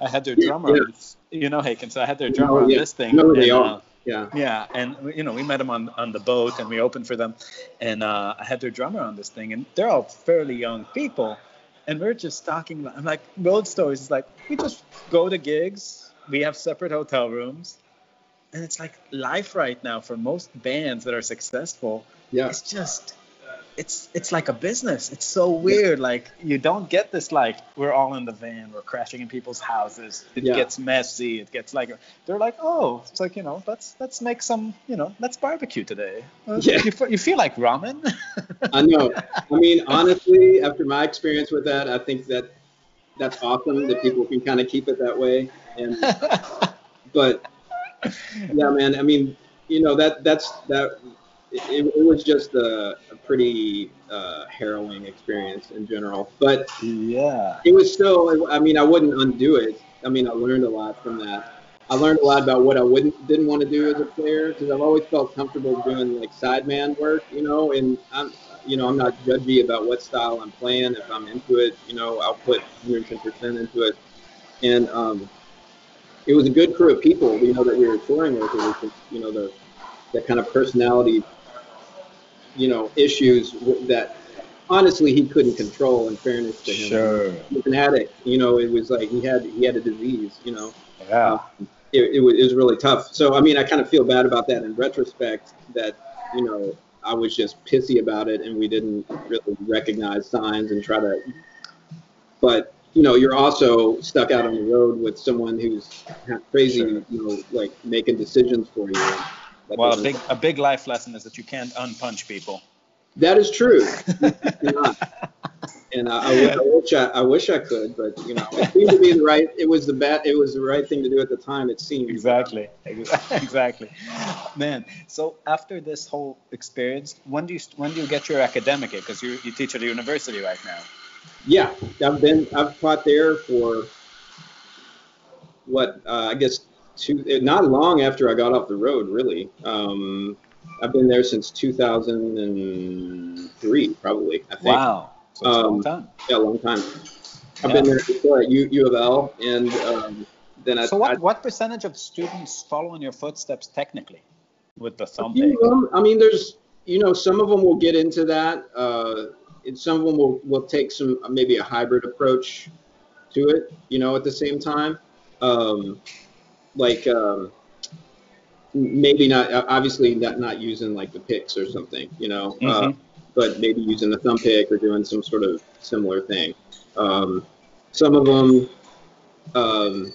I had their yeah, drummer yeah, on this, Haken. So I had their drummer on yeah. this I thing, know where they and are. Yeah, yeah, and we met them on the boat, and we opened for them, and I had their drummer on this thing, and they're all fairly young people, and we're just talking about, I'm like, road stories. It's like we just go to gigs, we have separate hotel rooms, and it's like life right now for most bands that are successful. yeah, It's just it's like a business. It's so yeah, weird. Like you don't get this like we're all in the van, we're crashing in people's houses. It yeah, gets messy. It gets like they're like, oh, it's like let's make some let's barbecue today. yeah. You feel like ramen. I know. I mean, honestly, after my experience with that, I think that's awesome that people can kind of keep it that way. But yeah, man. I mean, that. It was just a pretty harrowing experience in general. But Yeah. it was still. I mean, I wouldn't undo it. I mean, I learned a lot from that. I learned a lot about what I didn't want to do as a player, because I've always felt comfortable doing like sideman work, and I'm not judgy about what style I'm playing. If I'm into it, I'll put 110% into it. And it was a good crew of people, that we were touring with. It was just, the kind of personality, issues that honestly he couldn't control. In fairness to him, Sure. he was an addict. It was like he had a disease. Um, Yeah. it was really tough. So I mean, I kind of feel bad about that in retrospect. That I was just pissy about it, and we didn't really recognize signs and try to. But you're also stuck out on the road with someone who's Sure. crazy. Like making decisions for you. That Well, doesn't. a big life lesson is that you can't unpunch people. That is true. You cannot. And I wish I could, but it seemed to be the right. It was the right thing to do at the time. It seemed. Exactly. Exactly. Man, so after this whole experience, when do you get your academic? Because you teach at a university right now. Yeah, I've taught there for what I guess not long after I got off the road, really. I've been there since 2003, probably, I think. Wow. So it's a long time. Yeah, a long time. I've been Yeah. there before at U of L, and then So what percentage of students follow in your footsteps technically with the a thumb few pick? of them. I mean, there's some of them will get into that, and some of them will take some maybe a hybrid approach to it, at the same time. Um, like maybe not, obviously not using like the picks or something, Mm-hmm. but maybe using the thumb pick or doing some sort of similar thing. Some of them, um,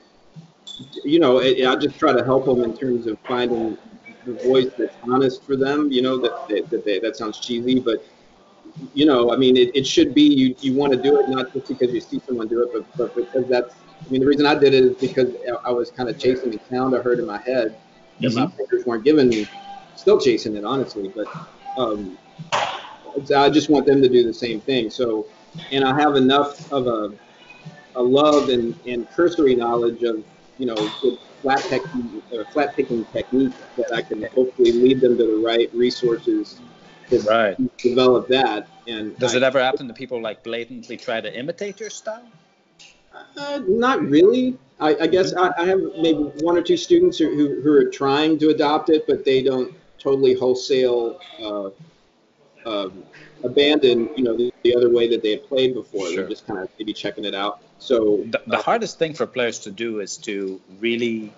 I just try to help them in terms of finding the voice that's honest for them. That sounds cheesy, but I mean, it should be you want to do it not just because you see someone do it, but because I mean, the reason I did it is because I was kind of chasing a sound I heard in my head that my Mm-hmm. fingers weren't giving me. Still chasing it, honestly, but um, I just want them to do the same thing. So, and I have enough of a a love and cursory knowledge of, good flat picking technique that I can hopefully lead them to the right resources to Right. develop that. And Does it ever happen to people like blatantly try to imitate your style? Not really. I guess I have maybe one or two students who are trying to adopt it, but they don't totally wholesale abandon, the other way that they had played before. Sure. They're just kind of maybe checking it out. So The hardest thing for players to do is to really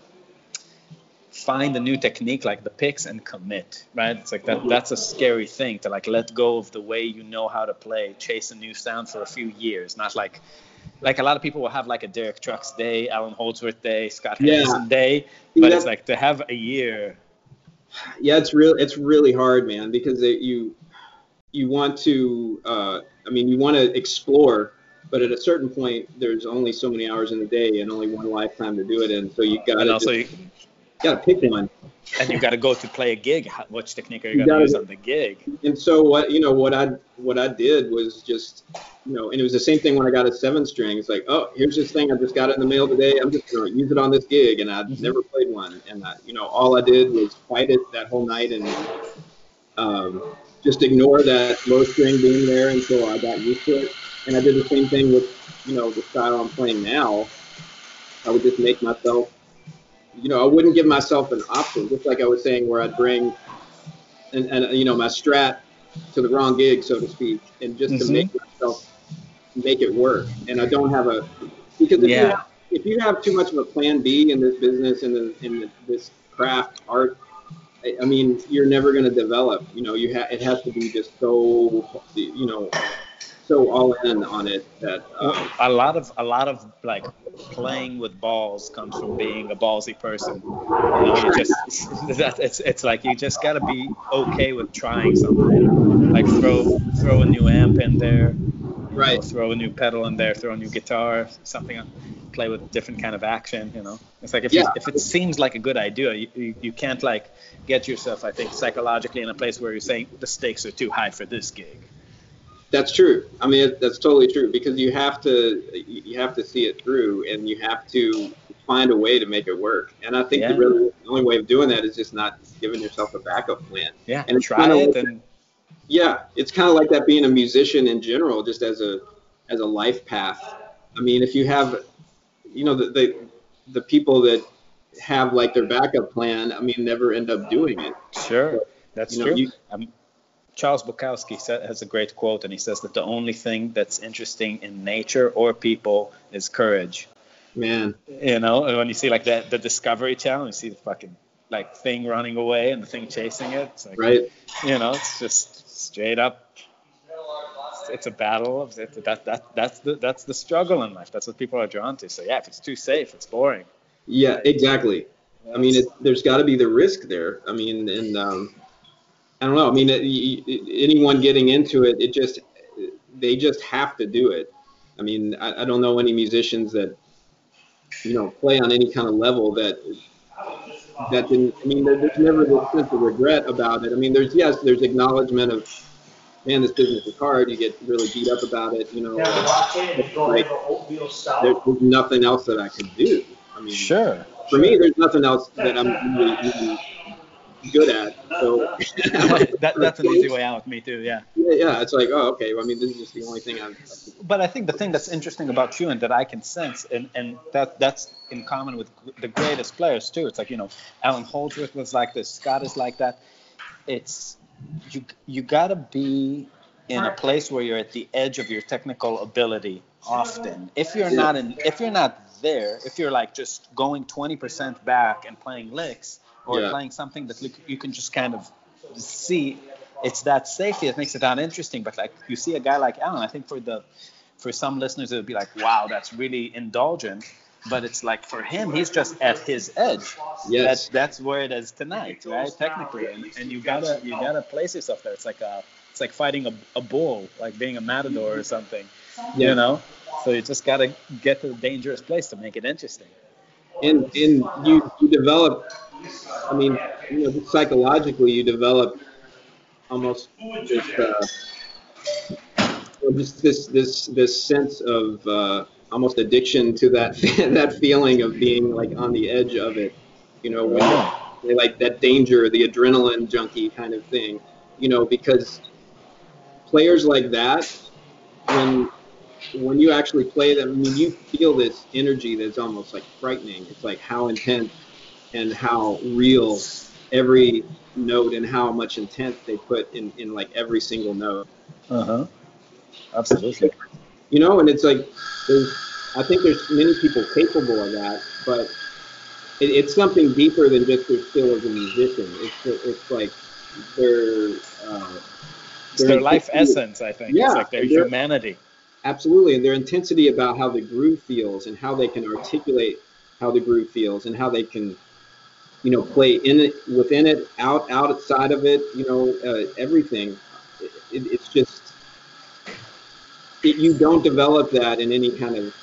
find a new technique like the picks and commit, right? It's like that's a scary thing, to like let go of the way you know how to play, chase a new sound for a few years. Not like a lot of people will have like a Derek Trucks day, Alan Holdsworth day, Scott Henderson day, but it's like to have a year. Yeah, it's really hard, man, because you want to you want to explore, but at a certain point there's only so many hours in the day and only one lifetime to do it in, so you gotta pick one. And you got to go to play a gig. Which technique are you going to use on the gig? And so what I did was just, and it was the same thing when I got a 7-string. It's like, oh, here's this thing I just got it in the mail today. I'm just going to use it on this gig, and I'd never played one. And all I did was fight it that whole night and just ignore that low string being there until I got used to it. And I did the same thing with the style I'm playing now. I would just make myself. I wouldn't give myself an option, just like I was saying, where I'd bring and my strat to the wrong gig, so to speak, and just to make it work. And I don't have because if you have too much of a plan B in this business and in this craft art, I mean, you're never going to develop. It has to be just so so all in on it that a lot of like playing with balls comes from being a ballsy person. It's like you just gotta be okay with trying something. Like throw a new amp in there, right? Throw a new pedal in there, throw a new guitar, something. Play with different kind of action. It's like if it seems like a good idea, you can't like get yourself, I think, psychologically in a place where you're saying the stakes are too high for this gig. That's true. I mean, that's totally true, because you have to see it through, and you have to find a way to make it work. And I think the only way of doing that is just not giving yourself a backup plan. Yeah, and try it. And it's kind of like that being a musician in general, just as a life path. I mean, if you have, the people that have like their backup plan, I mean, never end up doing it. Sure, so, that's true. Charles Bukowski has a great quote, and he says that the only thing that's interesting in nature or people is courage. Man. When you see like the Discovery Channel, you see the fucking like thing running away and the thing chasing it. It's like, right. It's just straight up. It's a battle. That's the struggle in life. That's what people are drawn to. So if it's too safe, it's boring. Yeah, exactly. I mean, there's got to be the risk there. I mean, and I don't know. I mean, anyone getting into it, they just have to do it. I mean, I don't know any musicians that, play on any kind of level that didn't. I mean, there's never this sense of regret about it. I mean, there's acknowledgement of, man, this business is hard. You get really beat up about it. Like, there's nothing else that I could do. I mean, for me, there's nothing else that I'm really good at. So that's an easy way out. Me too. Yeah, it's like, oh, okay. Well, I mean, this is just the only thing But I think the thing that's interesting about you, and that I can sense, and that's in common with the greatest players too. It's like, Alan Holdsworth was like this, Scott is like that. It's you gotta be in a place where you're at the edge of your technical ability often. If you're not there, if you're like just going 20% back and playing licks, or playing something that you can just kind of see, it's that safety that makes it not interesting. But like you see a guy like Alan, I think for some listeners it would be like, wow, that's really indulgent. But it's like for him, he's just at his edge. Yes. That's where it is tonight, right? Technically, and you gotta place yourself there. It's like fighting a bull, like being a matador or something. So you just gotta get to a dangerous place to make it interesting. And you develop. I mean, psychologically, you develop almost just this sense of almost addiction to that that feeling of being like on the edge of it. When you're like that danger, the adrenaline junkie kind of thing. Because players like that, when you actually play them, I mean, you feel this energy that's almost like frightening. It's like how intense and how real every note and how much intent they put in like every single note. Absolutely. And it's like I think there's many people capable of that, but it's something deeper than just their skill as a musician. It's like their It's their life essence, I think. It's Yeah, like their humanity. Absolutely, and their intensity about how the groove feels and how they can articulate how the groove feels and how they can, play in it, within it, outside of it, everything. It's just you don't develop that in any kind of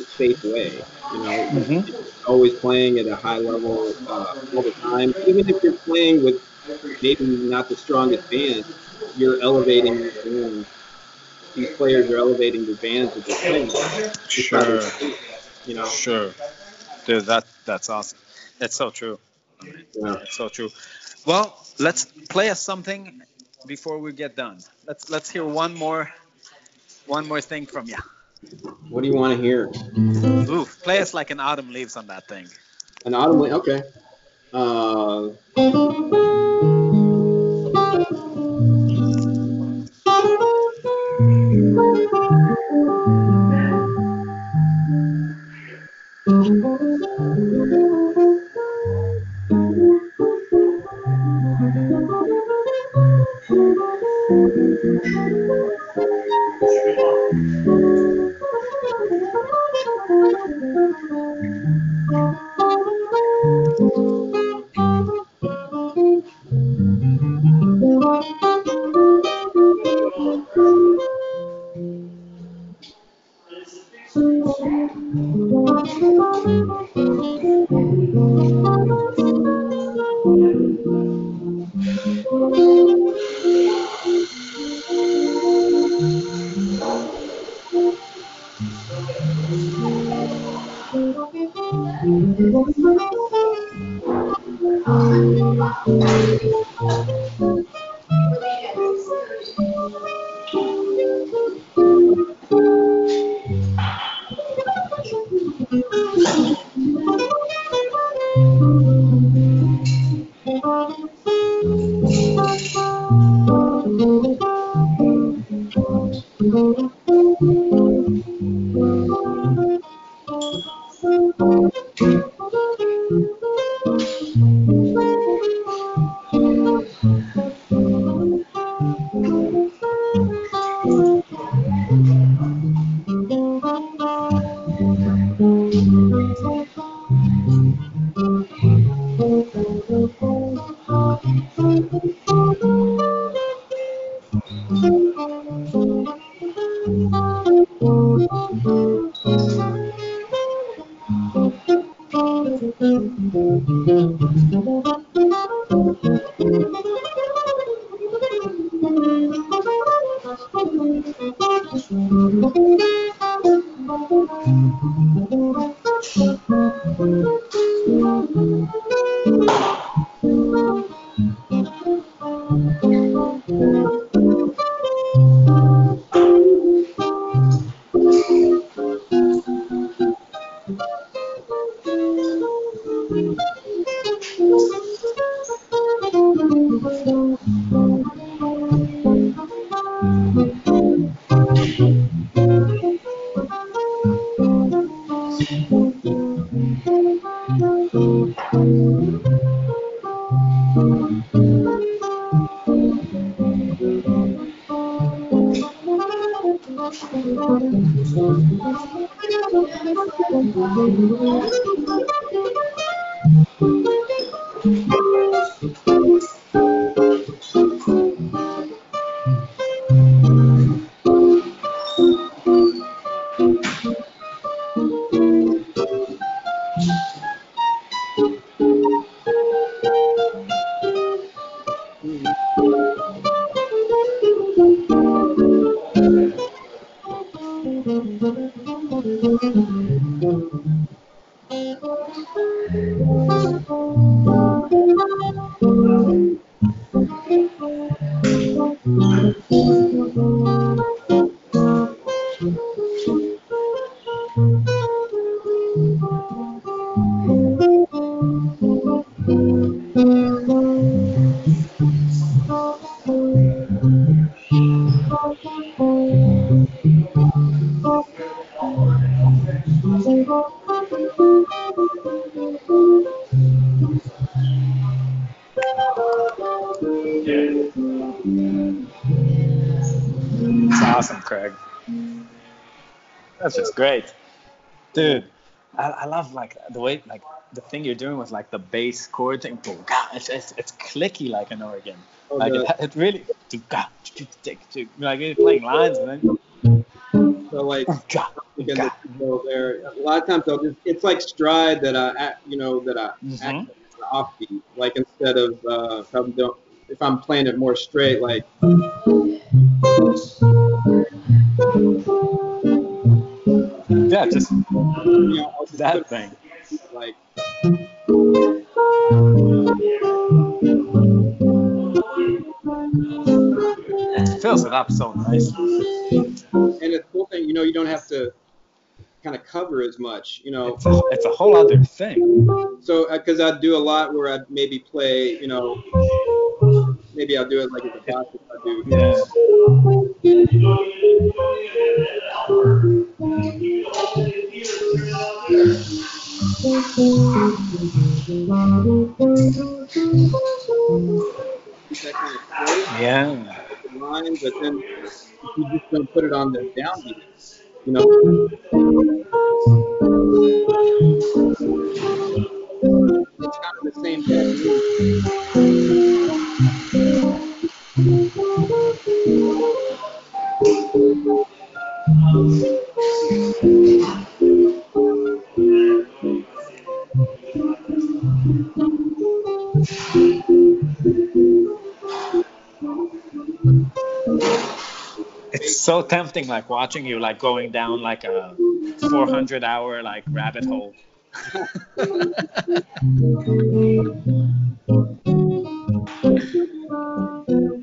safe way. It's always playing at a high level all the time. Even if you're playing with maybe not the strongest band, you're elevating your band. These players are elevating the bands that they're playing with. Sure. Sure. Sure. Dude, that's awesome. That's so true. Yeah. That's so true. Well, let's play us something before we get done. Let's hear one more thing from you. What do you want to hear? Ooh, play us like an autumn leaves on that thing. An autumn leaf, okay. It's awesome, Craig. That's just great, dude. I love like the way like the thing you're doing with like the bass chord thing. God, it's clicky like an organ. Oh, Like it really like you're playing lines and then so like again, the people there. A lot of times it's like stride that that I act offbeat. Like instead of if I'm playing it more straight, like yeah, just I'll just that thing. Like It fills it up so nicely. and it's cool thing, you don't have to kind of cover as much, It's a whole other thing. So because I do a lot where I maybe play, maybe I'll do it like as a backup. I do. Yeah. That kind of straight line, but then you just don't put it on the downbeat, It's kind of the same technique. It's so tempting, like watching you, like going down like a 400-hour like rabbit hole.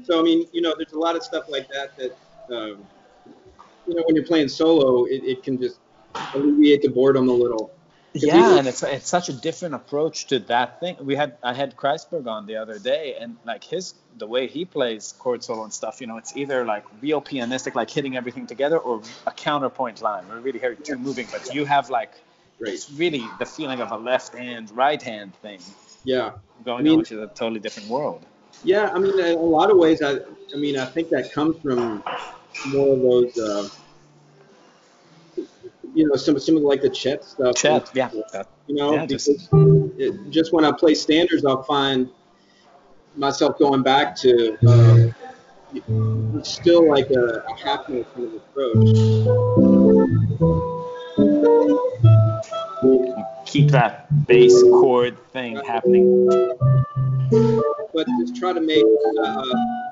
So I mean, there's a lot of stuff like that when you're playing solo, it can just alleviate the boredom a little. Yeah, and it's such a different approach to that thing. I had Kreisberg on the other day, and like the way he plays chord solo and stuff, it's either like real pianistic, like hitting everything together, or a counterpoint line. We really hear two moving, but you have like it's really the feeling of a left hand, right hand thing. Yeah, going on, which is a totally different world. Yeah, I mean, in a lot of ways, I think that comes from more of those. Some of like the Chet stuff. Chet, yeah. Just when I play standards, I'll find myself going back to still like a half note kind of approach. Keep that bass chord thing happening. But just try to make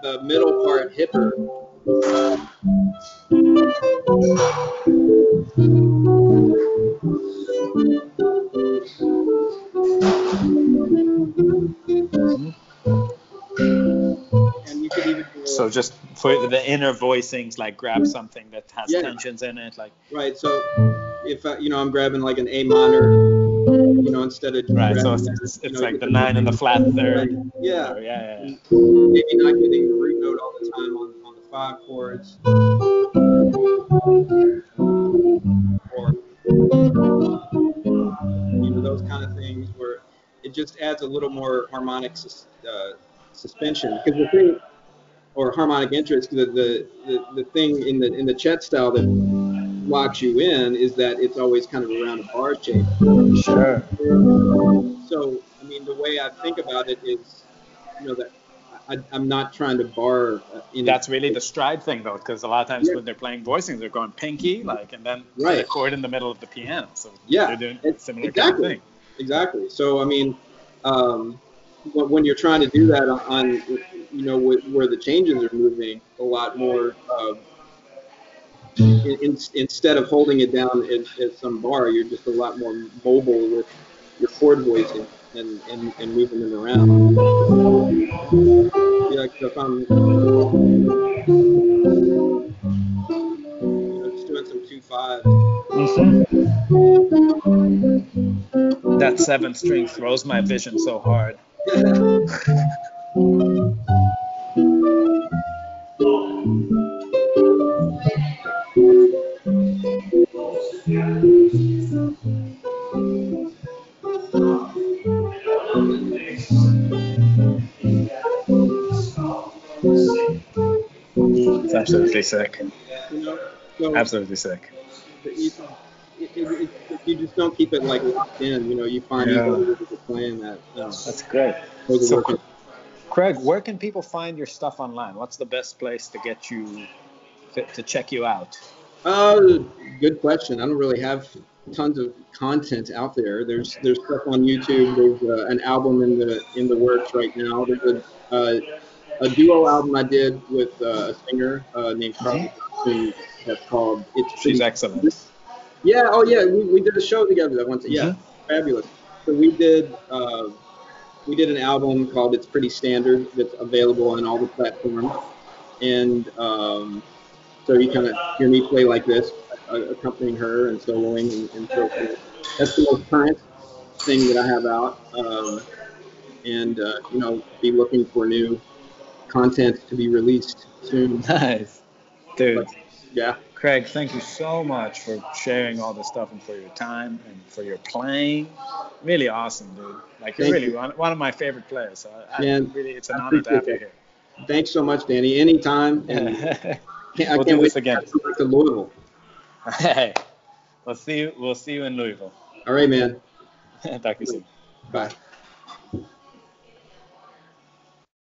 the middle part hipper. And you could even so just for the inner voicings, like grab something that has tensions in it, like right. So if I'm grabbing like an A minor, instead of right. So it's like the 9 and the flat third. Right. Yeah. Yeah. Maybe not getting the root note all the time on the 5 chords. Or those kind of things where it just adds a little more harmonic suspension, because the thing, or harmonic interest, the thing in the Chet style that locks you in is that it's always kind of around a bar shape. Sure. So I mean, the way I think about it is, that I'm not trying to bar. That's really the stride thing, though, because a lot of times when they're playing voicings, they're going pinky, like, and then the chord in the middle of the piano. So they're doing a similar kind of thing. Exactly. So I mean, when you're trying to do that on where the changes are moving a lot more, instead of holding it down as some bar, you're just a lot more mobile with your chord voicing and moving them around. Yeah, if I'm just doing some 2/5. That 7th string throws my vision so hard. It's absolutely sick. You know, so Absolutely sick. you, you just don't keep it like locked in. You know, you find these Yeah, other ways of playing that. that's great. Those are So, working. Craig, where can people find your stuff online? What's the best place to get you to check you out? Uh, Good question. I don't really have tons of content out there. There's stuff on YouTube. There's an album in the works right now. There's a duo album I did with a singer named Hmm. Carly Johnson that's called It's She's Pretty Standard. excellent. Yeah, oh yeah, we did a show together that once. Yeah, Hmm. fabulous. So we did an album called It's Pretty Standard that's available on all the platforms. And so you kind of hear me play like this, accompanying her and soloing and so forth. That's the most current thing that I have out. And be looking for new content to be released soon. Nice, But dude. yeah, Craig, thank you so much for sharing all this stuff and for your time and for your playing. Really awesome, dude. Like you're thank really you, one of my favorite players. So man. really, it's I an honor to appreciate have you that. here. Thanks so much, Danny. Anytime, and I We'll do can't wait this to again. come back to Louisville. Hey, we'll see you. We'll see you in Louisville. All right, man. Talk to you soon. Bye.